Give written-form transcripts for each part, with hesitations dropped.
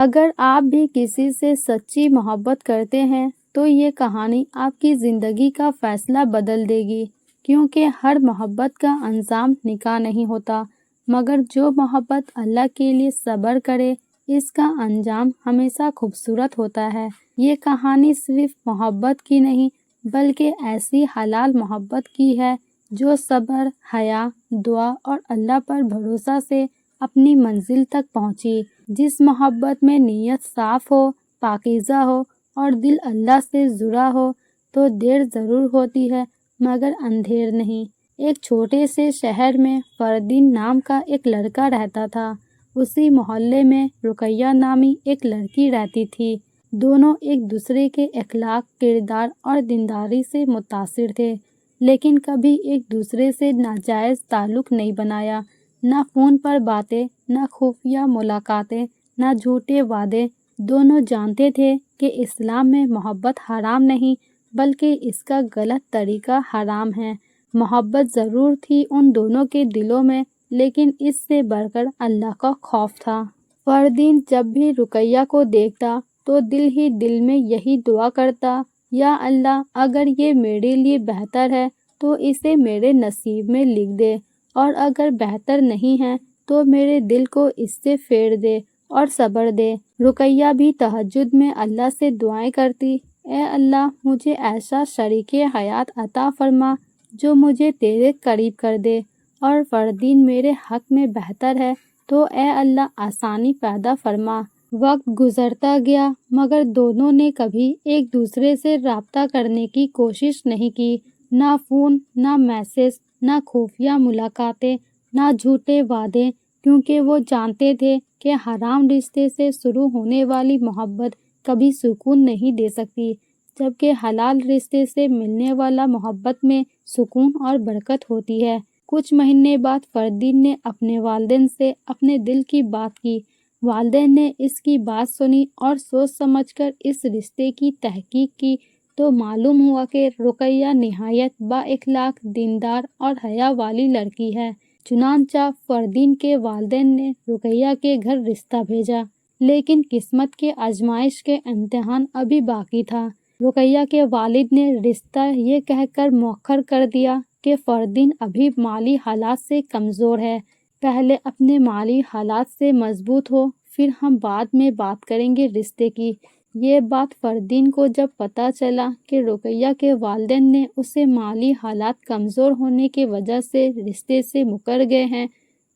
اگر آپ بھی کسی سے سچی محبت کرتے ہیں تو یہ کہانی آپ کی زندگی کا فیصلہ بدل دے گی، کیونکہ ہر محبت کا انجام نکاح نہیں ہوتا، مگر جو محبت اللہ کے لیے صبر کرے اس کا انجام ہمیشہ خوبصورت ہوتا ہے۔ یہ کہانی صرف محبت کی نہیں بلکہ ایسی حلال محبت کی ہے جو صبر، حیا، دعا اور اللہ پر بھروسہ سے اپنی منزل تک پہنچی۔ جس محبت میں نیت صاف ہو، پاکیزہ ہو اور دل اللہ سے جڑا ہو تو دیر ضرور ہوتی ہے مگر اندھیر نہیں۔ ایک چھوٹے سے شہر میں فردین نام کا ایک لڑکا رہتا تھا۔ اسی محلے میں رقیہ نامی ایک لڑکی رہتی تھی۔ دونوں ایک دوسرے کے اخلاق، کردار اور دینداری سے متاثر تھے، لیکن کبھی ایک دوسرے سے ناجائز تعلق نہیں بنایا۔ نہ فون پر باتیں، نہ خفیہ ملاقاتیں، نہ جھوٹے وعدے۔ دونوں جانتے تھے کہ اسلام میں محبت حرام نہیں بلکہ اس کا غلط طریقہ حرام ہے۔ محبت ضرور تھی ان دونوں کے دلوں میں، لیکن اس سے بڑھ کر اللہ کا خوف تھا۔ فردین جب بھی رقیہ کو دیکھتا تو دل ہی دل میں یہی دعا کرتا، یا اللہ اگر یہ میرے لیے بہتر ہے تو اسے میرے نصیب میں لکھ دے، اور اگر بہتر نہیں ہے تو میرے دل کو اس سے پھیر دے اور صبر دے۔ رقیہ بھی تہجد میں اللہ سے دعائیں کرتی، اے اللہ مجھے ایسا شریک حیات عطا فرما جو مجھے تیرے قریب کر دے، اور فردین میرے حق میں بہتر ہے تو اے اللہ آسانی پیدا فرما۔ وقت گزرتا گیا مگر دونوں نے کبھی ایک دوسرے سے رابطہ کرنے کی کوشش نہیں کی۔ نہ فون، نہ میسج، نہ خفیہ ملاقاتیں، نہ جھوٹے وعدے، کیونکہ وہ جانتے تھے کہ حرام رشتے سے شروع ہونے والی محبت کبھی سکون نہیں دے سکتی، جبکہ حلال رشتے سے ملنے والا محبت میں سکون اور برکت ہوتی ہے۔ کچھ مہینے بعد فردین نے اپنے والدین سے اپنے دل کی بات کی۔ والدین نے اس کی بات سنی اور سوچ سمجھ کر اس رشتے کی تحقیق کی تو معلوم ہوا کہ رقیہ نہایت با اخلاق، دیندار اور حیا والی لڑکی ہے۔ چنانچہ فردین کے والدین نے رقیہ کے گھر رشتہ بھیجا، لیکن قسمت کے آزمائش کے امتحان ابھی باقی تھا۔ رقیہ کے والد نے رشتہ یہ کہہ کر مؤخر کر دیا کہ فردین ابھی مالی حالات سے کمزور ہے، پہلے اپنے مالی حالات سے مضبوط ہو، پھر ہم بعد میں بات کریں گے رشتے کی۔ یہ بات فردین کو جب پتہ چلا کہ رقیہ کے والدین نے اسے مالی حالات کمزور ہونے کی وجہ سے رشتے سے مکر گئے ہیں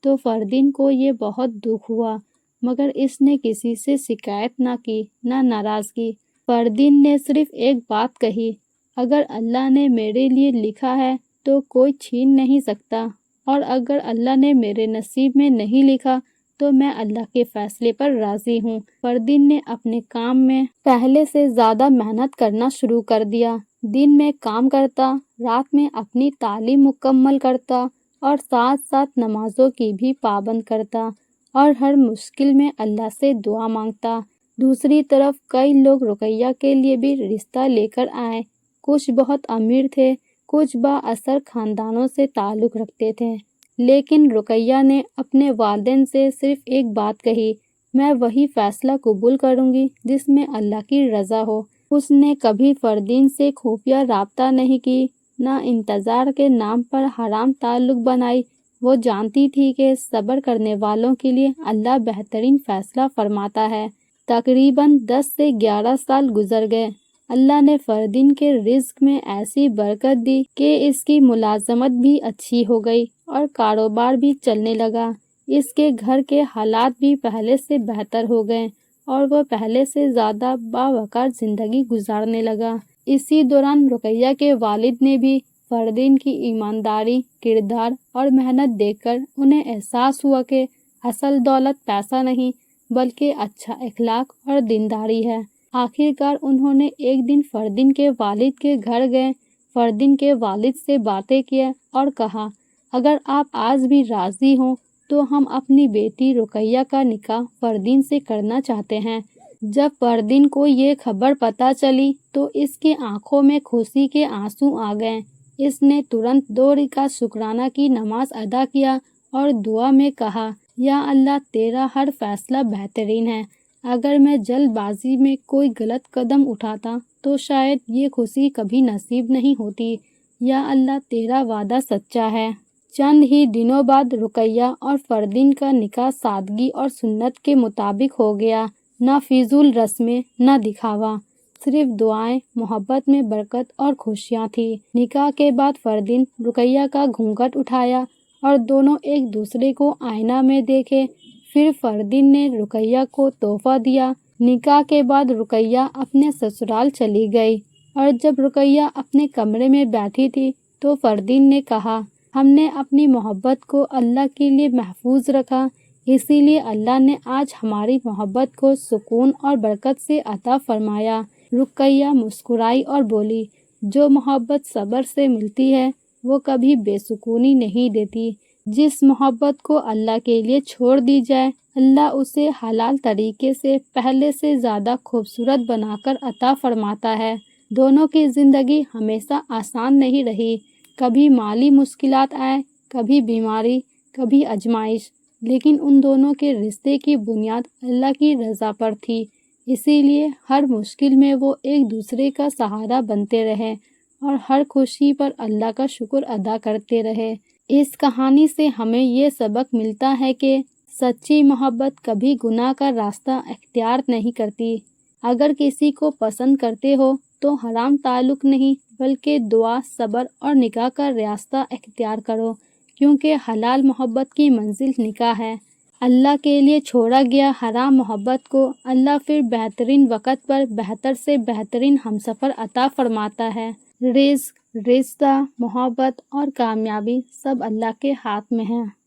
تو فردین کو یہ بہت دکھ ہوا، مگر اس نے کسی سے شکایت نہ کی، نہ ناراضگی۔ فردین نے صرف ایک بات کہی، اگر اللہ نے میرے لیے لکھا ہے تو کوئی چھین نہیں سکتا، اور اگر اللہ نے میرے نصیب میں نہیں لکھا تو میں اللہ کے فیصلے پر راضی ہوں۔ فردین نے اپنے کام میں پہلے سے زیادہ محنت کرنا شروع کر دیا۔ دن میں کام کرتا، رات میں اپنی تعلیم مکمل کرتا اور ساتھ ساتھ نمازوں کی بھی پابند کرتا، اور ہر مشکل میں اللہ سے دعا مانگتا۔ دوسری طرف کئی لوگ رقیہ کے لیے بھی رشتہ لے کر آئے۔ کچھ بہت امیر تھے، کچھ با اثر خاندانوں سے تعلق رکھتے تھے، لیکن رقیہ نے اپنے والدین سے صرف ایک بات کہی، میں وہی فیصلہ قبول کروں گی جس میں اللہ کی رضا ہو۔ اس نے کبھی فردین سے خفیہ رابطہ نہیں کی، نہ انتظار کے نام پر حرام تعلق بنائی۔ وہ جانتی تھی کہ صبر کرنے والوں کے لیے اللہ بہترین فیصلہ فرماتا ہے۔ تقریباً 10 سے 11 سال گزر گئے۔ اللہ نے فردین کے رزق میں ایسی برکت دی کہ اس کی ملازمت بھی اچھی ہو گئی اور کاروبار بھی چلنے لگا۔ اس کے گھر کے حالات بھی پہلے سے بہتر ہو گئے اور وہ پہلے سے زیادہ باوقار زندگی گزارنے لگا۔ اسی دوران رقیہ کے والد نے بھی فردین کی ایمانداری، کردار اور محنت دیکھ کر انہیں احساس ہوا کہ اصل دولت پیسہ نہیں بلکہ اچھا اخلاق اور دینداری ہے۔ آخر کار انہوں نے ایک دن فردین کے والد کے گھر گئے، فردین کے والد سے باتیں کیں اور کہا، اگر آپ آج بھی راضی ہوں تو ہم اپنی بیٹی رقیہ کا نکاح فردین سے کرنا چاہتے ہیں۔ جب فردین کو یہ خبر پتہ چلی تو اس کی آنکھوں میں خوشی کے آنسو آ گئے۔ اس نے ترنت 2 رکعت شکرانہ کی نماز ادا کیا اور دعا میں کہا، یا اللہ تیرا ہر فیصلہ بہترین ہے، اگر میں جلد بازی میں کوئی غلط قدم اٹھاتا تو شاید یہ خوشی کبھی نصیب نہیں ہوتی۔ یا اللہ تیرا وعدہ سچا ہے۔ چند ہی دنوں بعد رقیہ اور فردین کا نکاح سادگی اور سنت کے مطابق ہو گیا۔ نہ فضول رسمیں، نہ دکھاوا، صرف دعائیں، محبت میں برکت اور خوشیاں تھی۔ نکاح کے بعد فردین رقیہ کا گھونگھٹ اٹھایا اور دونوں ایک دوسرے کو آئینہ میں دیکھے۔ پھر فردین نے رقیہ کو تحفہ دیا۔ نکاح کے بعد رقیہ اپنے سسرال چلی گئی اور جب رقیہ اپنے کمرے میں بیٹھی تھی تو فردین نے کہا، ہم نے اپنی محبت کو اللہ کے لیے محفوظ رکھا، اسی لیے اللہ نے آج ہماری محبت کو سکون اور برکت سے عطا فرمایا۔ رقیہ مسکرائی اور بولی، جو محبت صبر سے ملتی ہے وہ کبھی بے سکونی نہیں دیتی۔ جس محبت کو اللہ کے لیے چھوڑ دی جائے، اللہ اسے حلال طریقے سے پہلے سے زیادہ خوبصورت بنا کر عطا فرماتا ہے۔ دونوں کی زندگی ہمیشہ آسان نہیں رہی، کبھی مالی مشکلات آئے، کبھی بیماری، کبھی آزمائش، لیکن ان دونوں کے رشتے کی بنیاد اللہ کی رضا پر تھی، اسی لیے ہر مشکل میں وہ ایک دوسرے کا سہارا بنتے رہے اور ہر خوشی پر اللہ کا شکر ادا کرتے رہے۔ اس کہانی سے ہمیں یہ سبق ملتا ہے کہ سچی محبت کبھی گناہ کا راستہ اختیار نہیں کرتی۔ اگر کسی کو پسند کرتے ہو تو حرام تعلق نہیں بلکہ دعا، صبر اور نکاح کا راستہ اختیار کرو، کیونکہ حلال محبت کی منزل نکاح ہے۔ اللہ کے لیے چھوڑا گیا حرام محبت کو اللہ پھر بہترین وقت پر بہتر سے بہترین ہمسفر عطا فرماتا ہے۔ رزق، رشتہ، محبت اور کامیابی سب اللہ کے ہاتھ میں ہے۔